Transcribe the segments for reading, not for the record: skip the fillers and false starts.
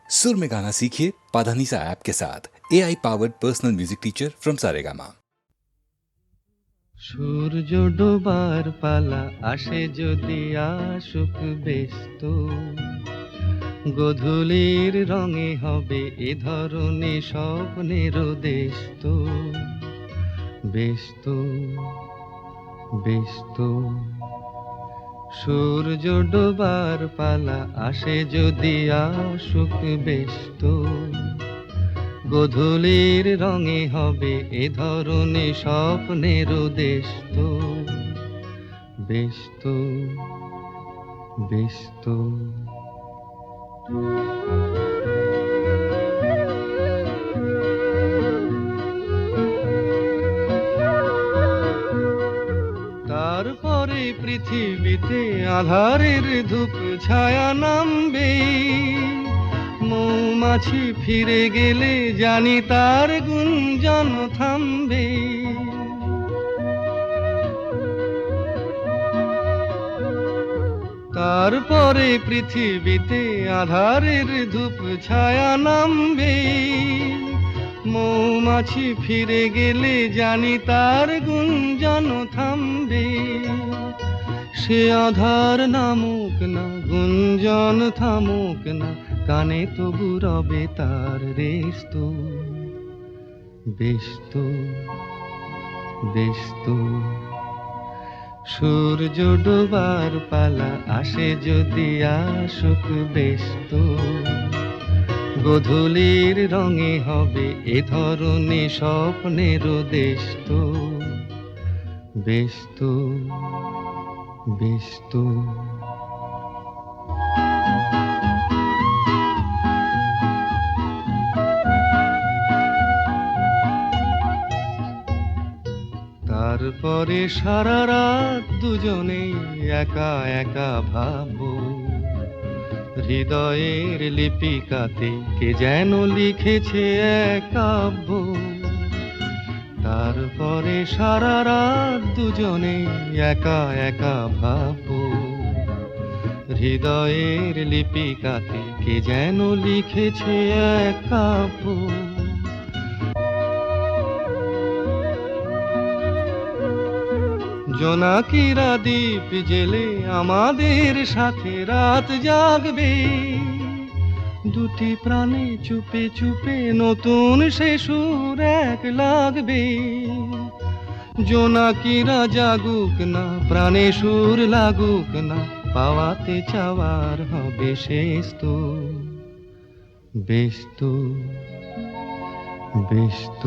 सुर में गाना सीखिए पाधानीसा ऐप के साथ। AI powered personal music teacher from Saregama. সূর্য ডোবার পালা আসে যদি আসুক ব্যস্ত, গোধূলির রঙে হবে এ ধরনে স্বপ্নের দেশ তো। ব্যস্ত ব্যস্ত সূর্য ডোবার পালা আসে যদি আসুক ব্যস্ত, গোধূলির রঙে হবে এ ধরনে স্বপ্নের দেশ তো। ব্যস্ত ব্যস্ত তারপরে পৃথিবীতে আঁধারের ধূপ ছায়া নামবে, মৌমাছি ফিরে গেলে জানি তার গুঞ্জন থামবে। তারপরে পৃথিবীতে আঁধারের ধূপ ছায়া নামবে, মৌমাছি ফিরে গেলে জানি তার গুঞ্জন থামবে। সে আধার নামুক না, গুঞ্জন থামুক না, কানে তবু রবে তার রেশ তো। ব্যস্ত ব্যস্ত সূর্য ডোবার পালা আসে যদি আসুক ব্যস্ত, গোধূলির রঙে হবে এ ধরনে স্বপ্নের দেশ তো। ব্যস্ত ব্যস্ত তারপরে সারা রাত দুজনে একা একা ভাববো, হৃদয়ের লিপিকাতে কে যেন লিখেছে এক কাব্য। তারপরে সারা রাত দুজনে একা একা ভাববো, হৃদয়ের লিপিকাতে কে যেন লিখেছে এক কাব্য। জোনাকিরা দ্বীপ জেলে আমাদের সাথে রাত জাগবে, দুটি প্রাণে চুপে চুপে নতুন সে সুর এক লাগবে। জোনাকিরা জাগুক না, প্রাণে সুর লাগুক না, পাওয়াতে চাওয়ার হবে শেষ তো। ব্যস্ত ব্যস্ত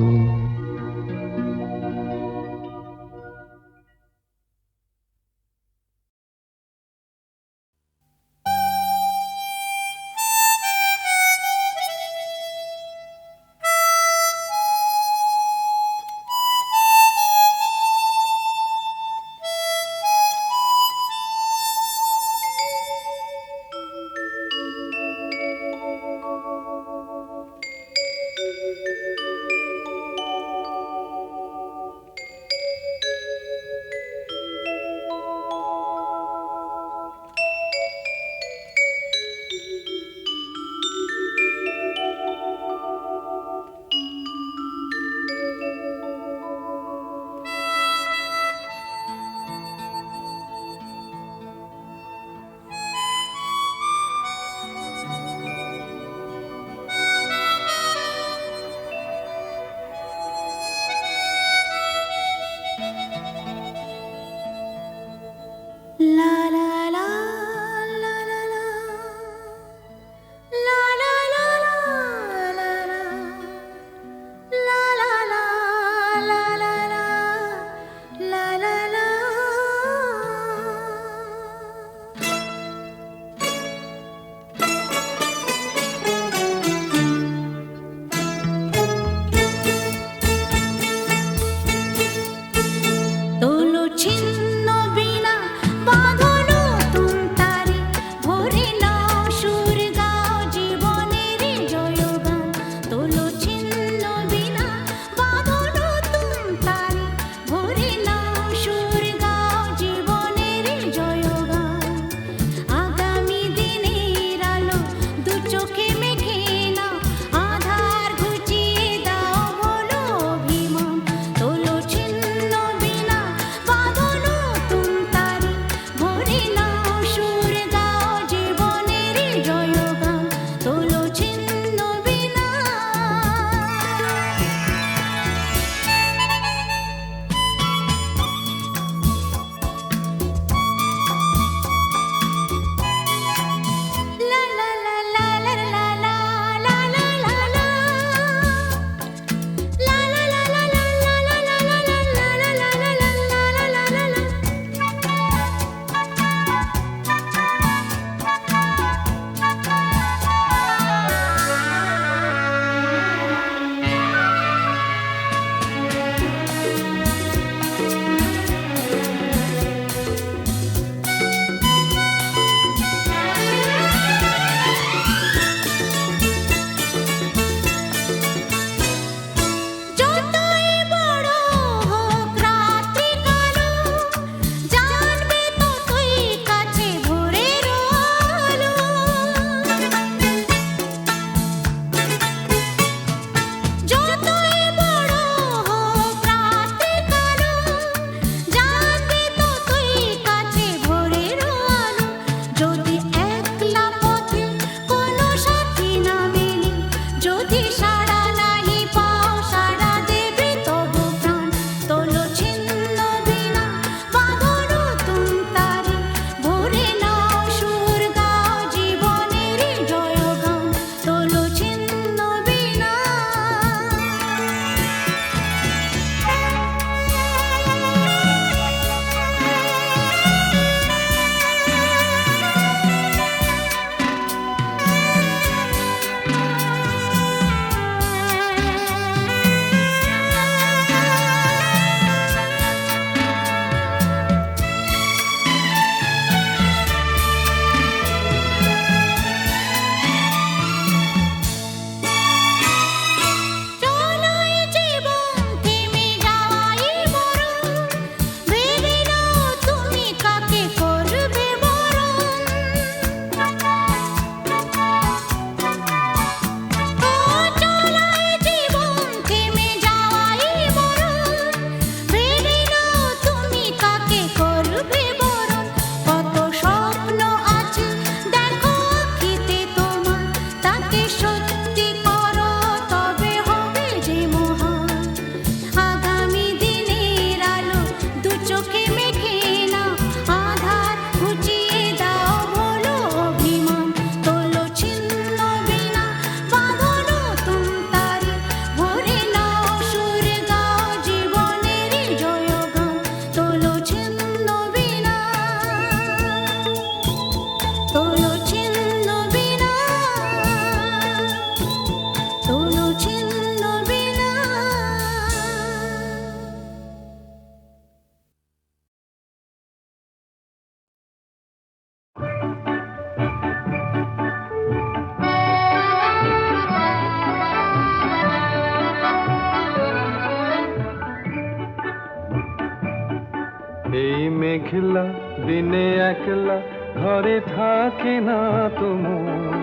মেঘলা দিনে একলা ঘরে থাকে না তো মন,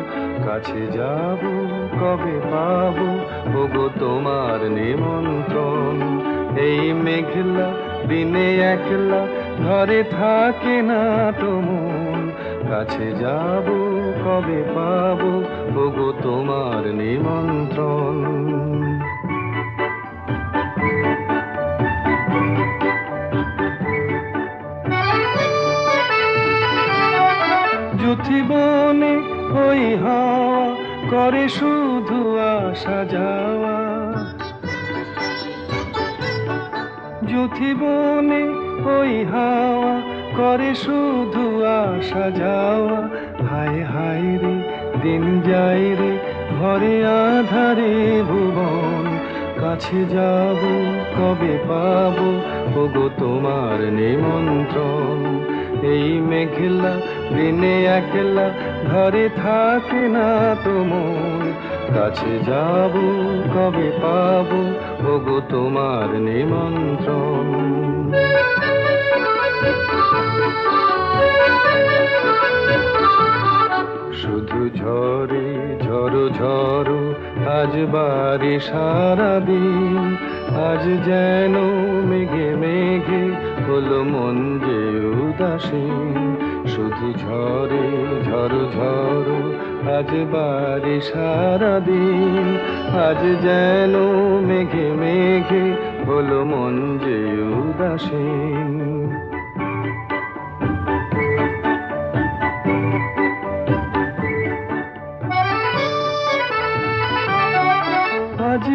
কাছে যাব কবে পাবো ওগো তোমার নিমন্ত্রণ। এই মেঘলা দিনে একলা ঘরে থাকে না তো মন, কাছে যাব কবে পাবো ওগো তোমার নিমন্ত্রণ। যুথিবনে ওই হাওয়া করে শুধু আসা যাওয়া, যুথিবনে ওই হাওয়া করে শুধু আসা যাওয়া। হায় হায় রে দিন যায় রে ঘরে আধারে ভুবন, কাছে যাব কবে পাবো ওগো তোমার নিমন্ত্রণ। এই মেঘলা দিনে একলা ঘরে থাকে না তো মন, কাছে যাব কবে পাবো ওগো তোমার নিমন্ত্রণ। শুধু ঝরে ঝড়ো ঝড়ো আজ বাড়ি সারাদিন, আজ যেন মেঘে মেঘে হলো মন যে উদাসীন। শুধু ঝরে ঝড়ো ঝড়ো আজ বাড়ি সারাদিন, আজ যেন মেঘে মেঘে হলো মন যে উদাসীন। আজ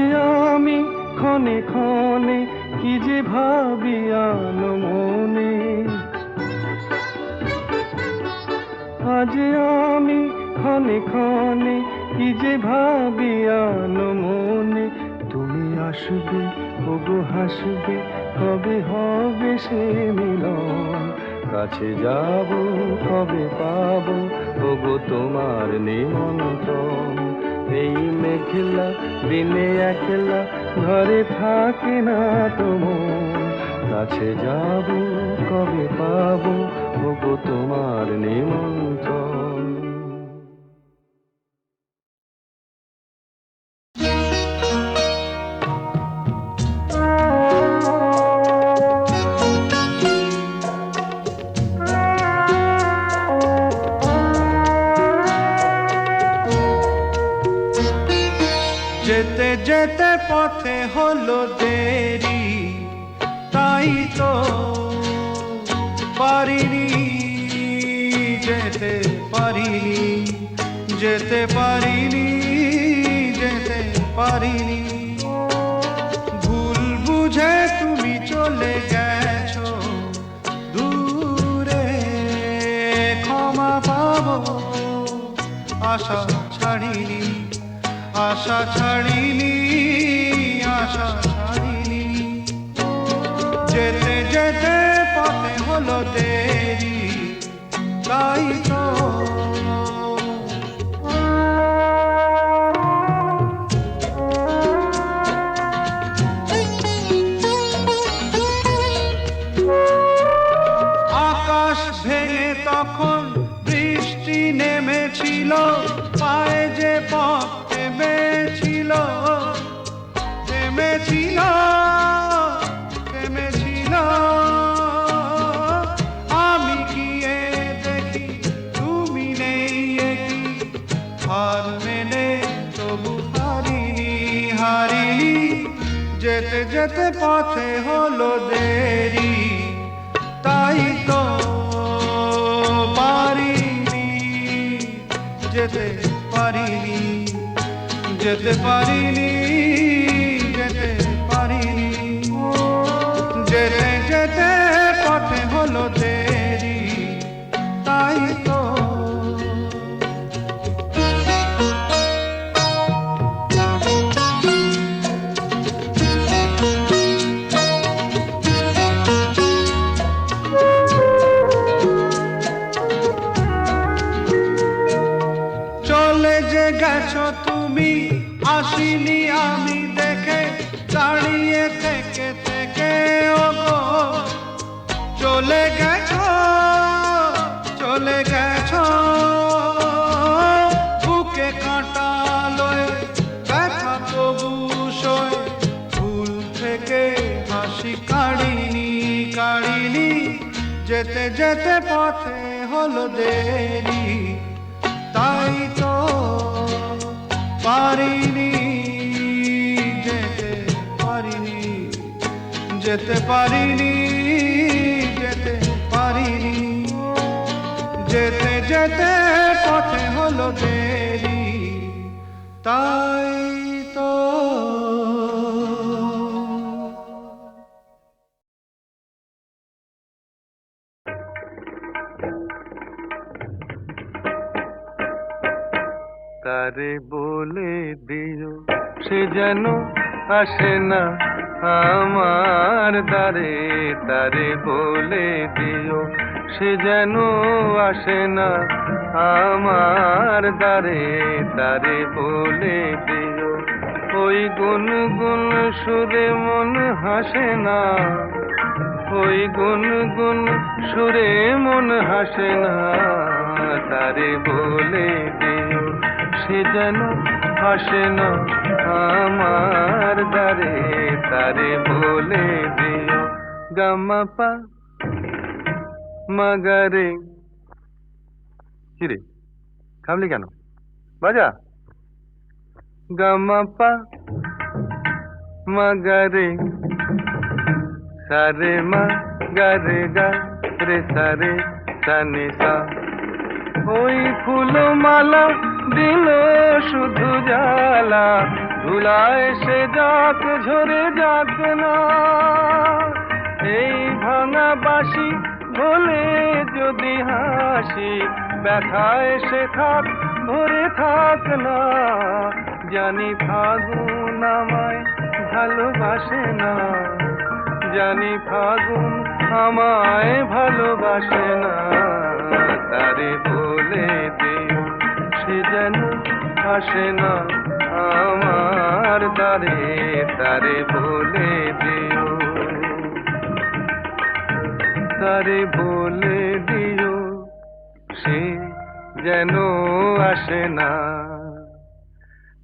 আমি ক্ষণে ক্ষণে কি যে ভাবি আনো মনে, আজ আমি ক্ষণে ক্ষণে কি যে ভাবি আনো মনে। তুমি আসবে ওগো হাসবে কবে হবে সে মিলন, কাছে যাব কবে পাবো ওগো তোমার নিমন্ত্রণ। এই মেঘলা দিনে একলা ঘরে থাকে না তো মন, কাছে যাব কবে পাবো ওগো তোমার নিমন্ত্রণ। যেতে যেতে পথে হলো দেরি, তাই তো পারিনি যেতে পারিনি, যেতে পারিনি, যেতে পারিনি। ভুল বুঝে তুমি চলে গেছো দূরে, ক্ষমা পাবো আশা ছাড়িনি, আশা ছাড়িনি, আশা ছাড়িনি। যেতে যেতে পথে হলো দেরি, তাই তো আকাশ ভেঙে তখন বৃষ্টি নেমেছিল, পায়ে যে পথ থেমেছিল, থেমেছিল, থেমেছিল। আমি গিয়ে দেখি তুমি নেই, একই হার মেনে তবু হারিনি, হারিনি। যেতে যেতে পথে হলো দেরি, তাই তো পারিনি, যেতে পারিনি, যেতে পারিনি, যেতে পারিনি। যেতে যেতে পথে হলো দেরি, তাই তো চলে যে গেছো তুমি, আসিনি আমি দেখে, দাঁড়িয়ে থেকে থেকে ওগো চলে গেছো চলে গেছো বুকে কাঁটা লয়ে ব্যথা তবু সয়ে ভুল থেকে হাসি কাড়িনি কাড়িনি যেতে যেতে পথে হলো দেরি তাই তো পারিনি যেতে পারিনি যেতে পারিনি যেতে পারিনি যেতে যেতে পথে হলো দেরি তাই তো তারে বলে দিও সে যেন আসে না আমার দ্বারে তারে বলে দিও সে যেন আসে না আমার দ্বারে তারে বলে দিও ওই গুনগুন সুরে মন হাসে না ওই গুনগুন সুরে মন হাসে না তারে বলে দিও সে যেন আসে না আমার দ্বারে তারে বলে দিও গামাপা মাগারে কিরে থামলি কেন বাজা গামাপা মাগারে সারে মা গারে গা রে সারে সানে সা ওই ফুলমালা দিল শুধু জ্বালা ধুলায় সে যাক ঝরে যাক না এই ভাঙা বাঁশি বলে যদি হাসি ব্যথায় সে থাক ভরে থাক না জানি ফাগুন আমায় ভালোবাসে না জানি ফাগুন আমায় ভালোবাসে না তারে বলে দিও সে যেন আসে না আমার দ্বারে তারে বলে দিও তারে বলে দিও সে যেন আসে না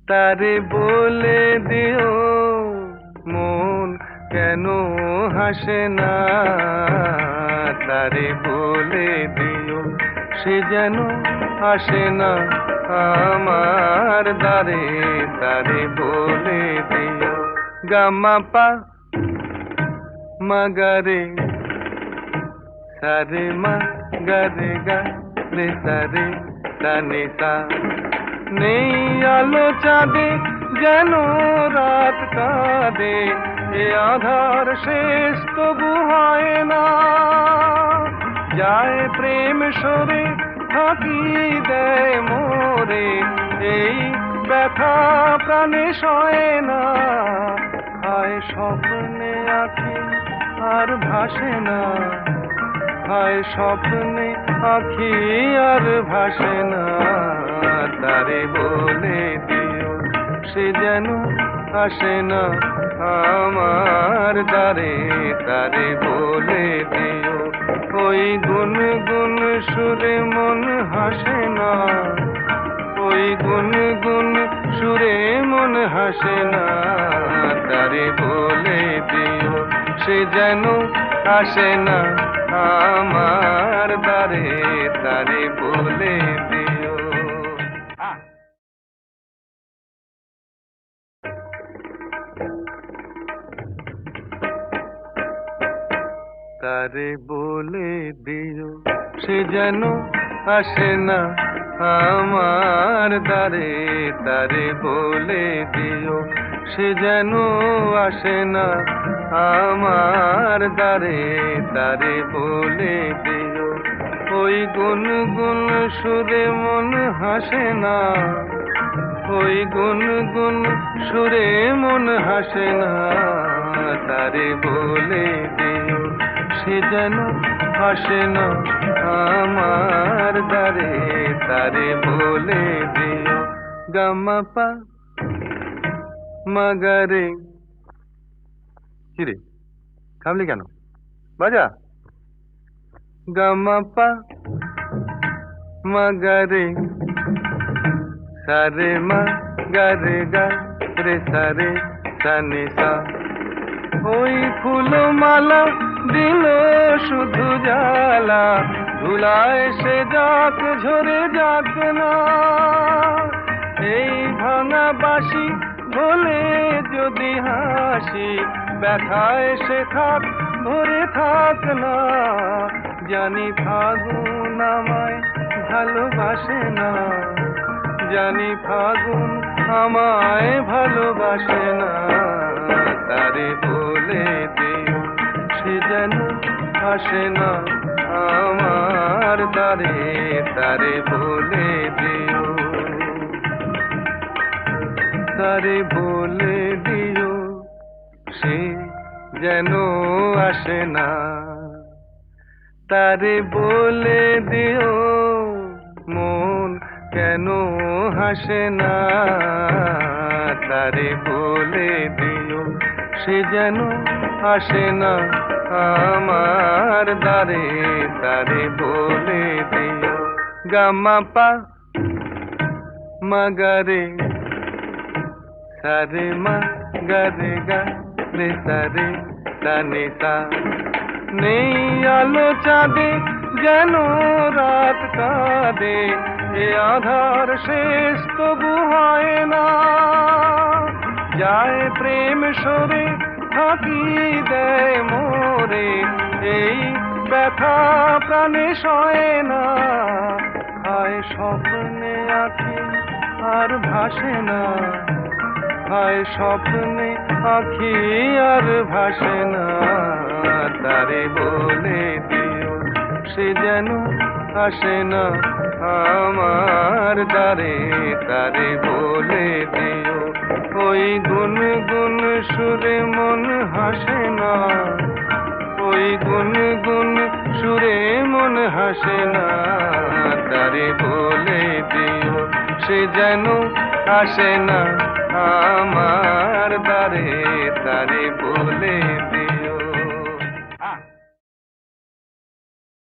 তারে বলে দিও মন কেন হাসে না তারে বলে দিও সে যেন আসে না আমার দ্বারে তারে বলে দিও গামাপা মাগারে সারে মা গারে গা রে সারে সানে সা নেই আলো চাঁদে যেন রাত কাঁদে এ আধার শেষ তবু হয় না যায় প্রেম সরে থাকি দেয় মোরে এই ব্যথা প্রাণে সয় না হায় স্বপ্নে আঁখি আর ভাসে না হায় স্বপ্নে আঁখি আর ভাসে না তারে বলে দিও সে যেন আসে না আমার দ্বারে তারে বলে দিও ওই গুনগুন সুরে মন হাসে না ওই গুনগুন সুরে মন হাসে না তারে বলে দিও সে যেন আসে না আমার দ্বারে তারে বলে দিও তারে বলে দিও সে যেন আসে না আমার দ্বারে তারে বলে দিও সে যেন আসে না আমার দ্বারে তারে বলে দিও ওই গুনগুন সুরে মন হাসে না ওই গুনগুন সুরে মন হাসে না তারে বলে দিও সে যেন আসে না আমার দ্বারে তারে বলে দিও গামাপা মাগারে কিরে থামলি কেন বাজা গমপা মগরে সারে মা গরে গা রে সারে সানি সা ওই ফুলমালা দিল শুধু জ্বালা ধুলায় সে যাক ঝরে যাক না এই ভাঙা বাঁশি ভোলে যদি হাসি ব্যথায় সে থাক ধরে থাক না জানি ফাগুন আমায় ভালোবাসে না জানি ফাগুন আমায় ভালোবাসে না তারে বলে দিও সে যেন আসে না আমার দ্বারে তারে বলে দিও তারে বলে দিও সে যেন আসে না তারে বলে দিও মন কেন হাসে না তারে বলে দিও সে যেন আসে না আমার দ্বারে তারে বলে দিও গামাপা মগরে সারে মা গরে গা রে সারে সানি সা নেই আলো চাঁদে যেন রাত কাঁদে এ আধার শেষ তবু হয় না যায় প্রেম সরে ফাঁকি দেয় মোরে এই ব্যথা প্রাণে সয় না খায় স্বপ্নে আঁখি আর ভাসে না খায় স্বপ্নে আঁখি আর ভাসে না তারে বলে দিও সে যেন আসে না আমার দ্বারে তারে বলে দিও ওই গুনগুন সুরে মন হাসে না ওই গুনগুন সুরে মন হাসে না তারে বলে দিও সে যেন আসে না আমার দ্বারে তারে বলে দিও